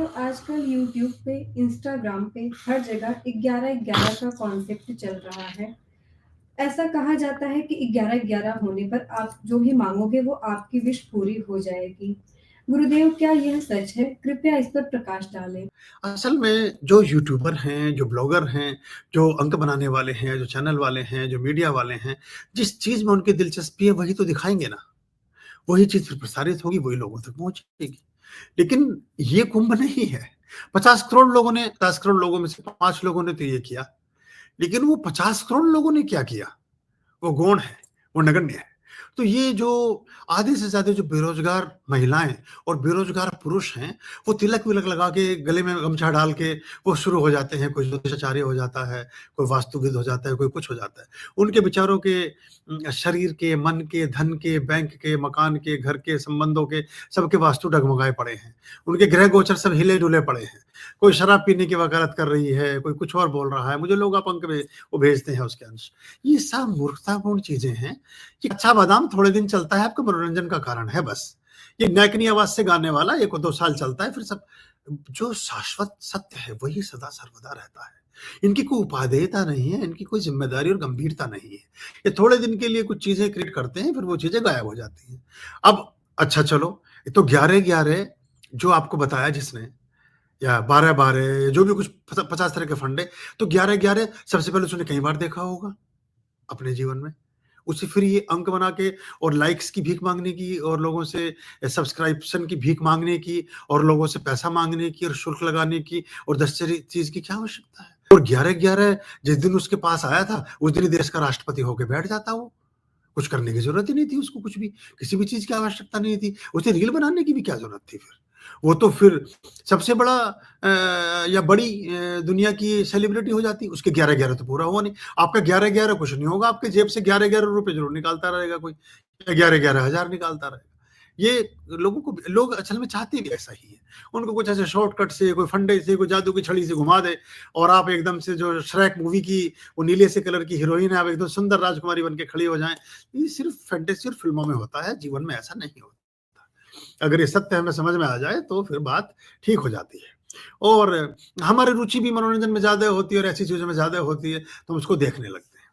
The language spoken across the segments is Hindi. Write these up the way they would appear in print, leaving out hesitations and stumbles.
गुरुदेव आजकल यूट्यूब पे, इंस्टाग्राम पे हर जगह 11-11 का कॉन्सेप्ट चल रहा है। ऐसा कहा जाता है कि 11-11 होने पर आप जो भी माँगोगे वो आपकी विश पूरी हो जाएगी। गुरुदेव क्या यह सच है? कृपया इस पर प्रकाश डालें। असल में जो यूट्यूबर हैं, जो ब्लॉगर हैं, जो अंक बनाने वाले हैं, जो चैनल वाले हैं, जो मीडिया वाले हैं, जिस चीज़ में उनकी दिलचस्पी है वही तो दिखाएँगे ना। वही चीज़ फिर प्रसारित होगी, वही लोगों तक पहुँचेगी। लेकिन ये कुंभ नहीं है। 50 करोड़ लोगों ने 50 करोड़ लोगों में से 5 लोगों ने तो ये किया। लेकिन वो 50 करोड़ लोगों ने क्या किया? वो गौण है, वो नगण्य है। तो ये जो आधे से ज़्यादा जो बेरोज़गार महिलाएँ और बेरोज़गार पुरुष हैं, वो तिलक-विलक लगा के, गले में गमछा डाल के वो शुरू हो जाते हैं। कोई ज्योतिषाचार्य हो जाता है, कोई वास्तुविद हो जाता है, कोई कुछ हो जाता है। उनके बेचारों के शरीर के, मन के, धन के, बैंक के, मकान के, घर के, संबंधों के, सबके वास्तु डगमगाए पड़े हैं। उनके ग्रह गोचर सब हिले-डुले पड़े हैं। कोई शराब पीने की वकालत कर रही है, कोई कुछ और बोल रहा है। मुझे लोग आप अंक में वो भेजते हैं उसके अंश। ये सब मूर्खतापूर्ण चीज़ें हैं कि अच्छा बादाम थोड़े दिन चलता है, आपके मनोरंजन का कारण है बस। ये नैकनी आवाज़ से गाने वाला 1-2 साल चलता है, फिर सब जो शाश्वत सत्य है, वही सदा सर्वदा रहता है। इनकी कोई उपादेयता नहीं है, इनकी कोई ज़िम्मेदारी और गंभीरता नहीं है। ये थोड़े दिन के लिए कुछ चीज़ें क्रिएट करते हैं, फिर वो चीज़ें गायब हो जाती हैं। अब अच्छा चलो, ये तो 11-11 जो आपको बताया जिसने या 12-12 जो भी कुछ 50 तरह के फंडे, तो 11-11 सबसे पहले उसने कई बार देखा होगा अपने जीवन में। उसे फिर ये अंक बना के और लाइक्स की भीख माँगने की और लोगों से सब्सक्रिप्शन की भीख माँगने की और लोगों से पैसा माँगने की और शुल्क लगाने की और 10 चीज़ की क्या आवश्यकता है? और 11-11 जिस दिन उसके पास आया था, उस दिन ही देश का राष्ट्रपति होके बैठ जाता वो। कुछ करने की ज़रूरत ही नहीं थी उसको कुछ भी, किसी भी चीज़ की आवश्यकता नहीं थी। उसे रील बनाने की भी क्या ज़रूरत थी फिर? वो तो फिर सबसे बड़ा या बड़ी दुनिया की सेलिब्रिटी हो जाती, उसके 11-11 तो पूरा हुआ नहीं। आपका 11-11 कुछ नहीं होगा, आपके जेब से 11-11 रुपए ज़रूर निकालता रहेगा कोई, या 11-11 हज़ार निकालता रहेगा। ये लोगों को लोग असल में चाहते भी ऐसा ही है। उनको कुछ ऐसे शॉर्टकट से, कोई फंडे से, कोई जादू की छड़ी से घुमा दे और आप एकदम से जो श्रेक मूवी की वो नीले से कलर की हीरोइन है, आप एकदम सुंदर राजकुमारी बन के खड़ी हो जाएँ। ये सिर्फ़ फैंटेसी और फ़िल्मों में होता है, जीवन में ऐसा नहीं होता। अगर ये सत्य हमें समझ में आ जाए तो फिर बात ठीक हो जाती है। और हमारी रुचि भी मनोरंजन में ज़्यादा होती है और ऐसी चीज़ों में ज़्यादा होती है, तो हम उसको देखने लगते हैं।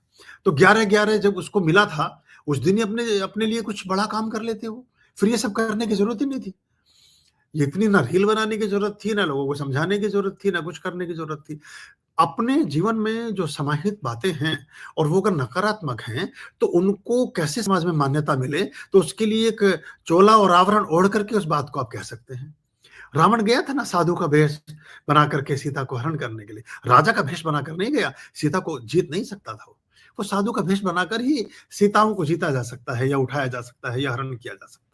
तो 11-11 जब उसको मिला था, उस दिन ही अपने अपने लिए कुछ बड़ा काम कर लेते वो। फिर ये सब करने की ज़रूरत ही नहीं थी। ये इतनी ना रील बनाने की ज़रूरत थी, ना लोगों को समझाने की ज़रूरत थी, ना कुछ करने की ज़रूरत थी। अपने जीवन में जो समाहित बातें हैं और वो अगर नकारात्मक हैं, तो उनको कैसे समाज में मान्यता मिले, तो उसके लिए एक चोला और आवरण ओढ़ करके उस बात को आप कह सकते हैं। रावण गया था ना साधु का भेष बना करके सीता को हरण करने के लिए। राजा का भेष बनाकर नहीं गया, सीता को जीत नहीं सकता था वो। वो साधु का भेष बनाकर ही सीताओं को जीता जा सकता है या उठाया जा सकता है या हरण किया जा सकता है।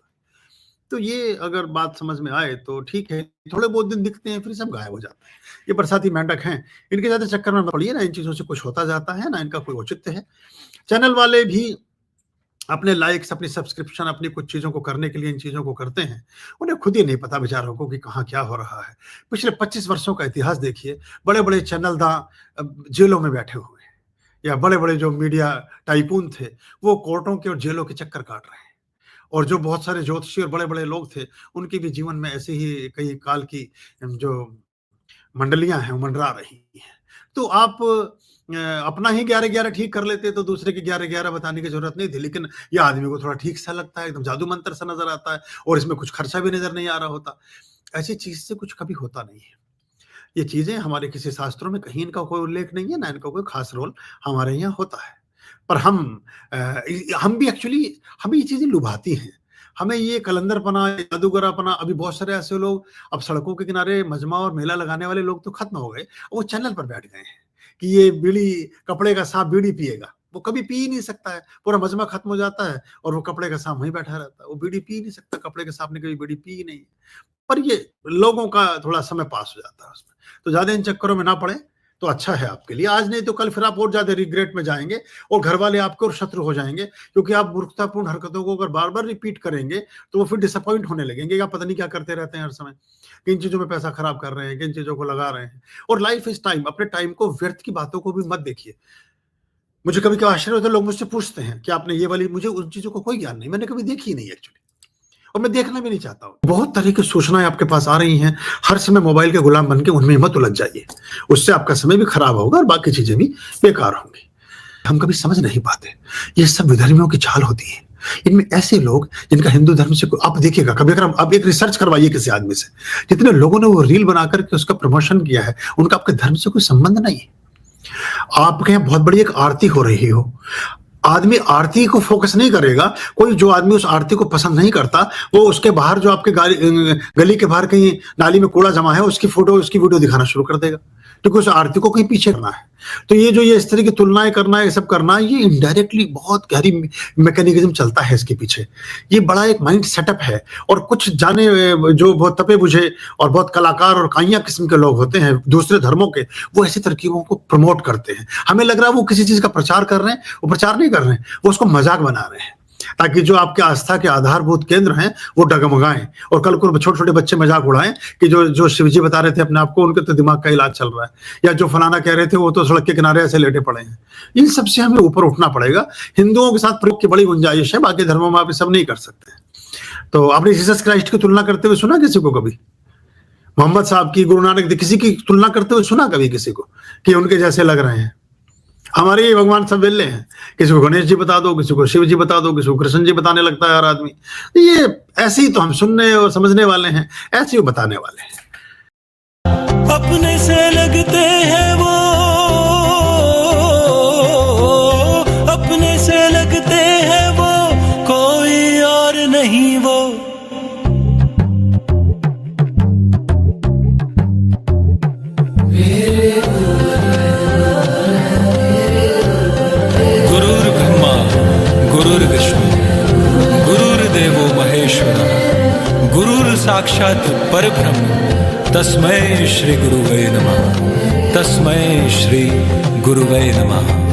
तो ये अगर बात समझ में आए तो ठीक है, थोड़े बहुत दिन दिखते हैं फिर सब गायब हो जाते हैं। ये बरसाती मेंढक हैं, इनके ज़्यादा चक्कर में मत पड़िए ना, इन चीज़ों से कुछ होता जाता है ना इनका कोई औचित्य है। चैनल वाले भी अपने लाइक्स, अपनी सब्सक्रिप्शन, अपनी कुछ चीज़ों को करने के लिए इन चीज़ों को करते हैं। उन्हें खुद ही नहीं पता बेचारों को कि कहाँ क्या हो रहा है। पिछले 25 वर्षों का इतिहास देखिए, बड़े-बड़े चैनलदां जेलों में बैठे हुए हैं या बड़े-बड़े जो मीडिया टाइकून थे, वो कोर्टों के और जेलों के चक्कर काट रहे हैं। और जो बहुत सारे ज्योतिषी और बड़े-बड़े लोग थे, उनके भी जीवन में ऐसे ही कई काल की जो मंडलियाँ हैं, वो मंडरा रही हैं। तो आप अपना ही 11-11 ठीक कर लेते तो दूसरे के 11-11 बताने की ज़रूरत नहीं थी, लेकिन ये आदमी को थोड़ा ठीक सा लगता है, एकदम जादू मंत्र सा नज़र आता है और इसमें कुछ खर्चा भी नज़र नहीं आ रहा होता। ऐसी चीज़ से कुछ कभी होता नहीं है। ये चीज़ें हमारे किसी शास्त्रों में कहीं इनका कोई उल्लेख नहीं है, ना इनका कोई ख़ास रोल हमारे यहाँ होता है। पर हम भी एक्चुअली हमें ये चीज़ें लुभाती हैं। हमें ये कलंदरपना, जादूगरापना अभी बहुत सारे ऐसे लोग अब सड़कों के किनारे मजमा और मेला लगाने वाले लोग तो खत्म हो गए। वो चैनल पर बैठ गए हैं कि ये बीड़ी कपड़े का साँप बीड़ी पिएगा। वो कभी पी ही नहीं सकता है। पूरा मजमा खत्म हो जाता है और वो कपड़े का साँप वहीं बैठा रहता है। वो बीड़ी पी ही नहीं सकता, कपड़े के साँप ने कभी बीड़ी पी ही नहीं। पर ये लोगों का थोड़ा समय पास हो जाता है उसमें। तो ज़्यादा इन चक्करों में ना पड़ें, तो अच्छा है आपके लिए। आज नहीं तो कल फिर आप और ज़्यादा रिग्रेट में जाएँगे और घरवाले आपके और शत्रु हो जाएँगे, क्योंकि आप मूर्खतापूर्ण हरकतों को अगर बार-बार रिपीट करेंगे, तो वो फिर डिसअपॉइंट होने लगेंगे कि आप पता नहीं क्या करते रहते हैं हर समय। किन चीज़ों में पैसा खराब कर रहे हैं, किन चीज़ों को लगा रहे हैं। और लाइफ इज़ टाइम, अपने टाइम को व्यर्थ की बातों को भी मत देखिए। मुझे कभी-कभी आश्चर्य होता है, लोग मुझसे पूछते हैं कि आपने ये वाली मुझे उन चीज़ों का कोई ज्ञान नहीं, मैंने कभी देखी ही नहीं एक्चुअली। और मैं देखना भी नहीं चाहता हूँ। बहुत तरह की सूचनाएं आपके पास आ रही हैं, हर समय मोबाइल के गुलाम बन के उनमें मत उलझ जाइए, उससे आपका समय भी खराब होगा और बाकी चीजें भी बेकार होंगी। हम कभी समझ नहीं पाते, ये सब विधर्मियों की चाल होती है। इनमें ऐसे लोग जिनका हिंदू धर्म से आप देखिएगा, कभी अगर आप एक रिसर्च करवाइए किसी आदमी से, जितने लोगों ने वो रील बना करके उसका प्रमोशन किया है, उनका आपके धर्म से कोई संबंध नहीं है। आपके यहाँ बहुत बड़ी एक आरती हो रही हो, आदमी आरती को फोकस नहीं करेगा, कोई जो आदमी उस आरती को पसंद नहीं करता, वो उसके बाहर जो आपके गली के बाहर कहीं नाली में कूड़ा जमा है, उसकी फोटो, उसकी वीडियो दिखाना शुरू कर देगा, क्योंकि उस आरती को कहीं पीछे करना है। तो ये जो ये इस तरह की तुलनाएं करना है, ये सब करना, ये इनडायरेक्टली बहुत गहरी मैकेनिज्म चलता है इसके पीछे। ये बड़ा एक माइंड सेटअप है, और कुछ जाने जो बहुत तपे बुझे और बहुत कलाकार और काइया किस्म के लोग होते हैं दूसरे धर्मों के, वो ऐसी तरकीबों को प्रमोट करते हैं। हमें लग रहा है वो किसी चीज का प्रचार कर रहे हैं, वो प्रचार नहीं कर रहे हैं, वो उसको मजाक बना रहे हैं, ताकि जो आपके आस्था के आधारभूत केंद्र हैं वो डगमगाएं, और कल को छोटे छोटे बच्चे मजाक उड़ाएं कि जो शिवजी बता रहे थे अपने आप को, उनके तो दिमाग का इलाज चल रहा है, या जो फलाना कह रहे थे वो तो सड़क के किनारे ऐसे लेटे पड़े हैं। इन सबसे हमें ऊपर उठना पड़ेगा। हिंदुओं के साथ प्रयोग की बड़ी गुंजाइश है, बाकी धर्मों में आप सब नहीं कर सकते। तो आपने जीसस क्राइस्ट की तुलना करते हुए सुना किसी को कभी? मोहम्मद साहब की, गुरु नानक, किसी की तुलना करते हुए सुना कभी किसी को कि उनके जैसे लग रहे हैं? हमारे ये भगवान सब वेल्ले हैं, किसी को गणेश जी बता दो, किसी को शिव जी बता दो, किसी को कृष्ण जी बताने लगता है हर आदमी। ये ऐसे ही तो हम सुनने और समझने वाले हैं, ऐसे ही बताने वाले हैं। अपने से लगते हैं वो, अपने से लगते हैं वो, कोई और नहीं वो। साक्षात परब्रह्म तस्मै श्री गुरुवे नमः, तस्मै श्री गुरुवे नमः।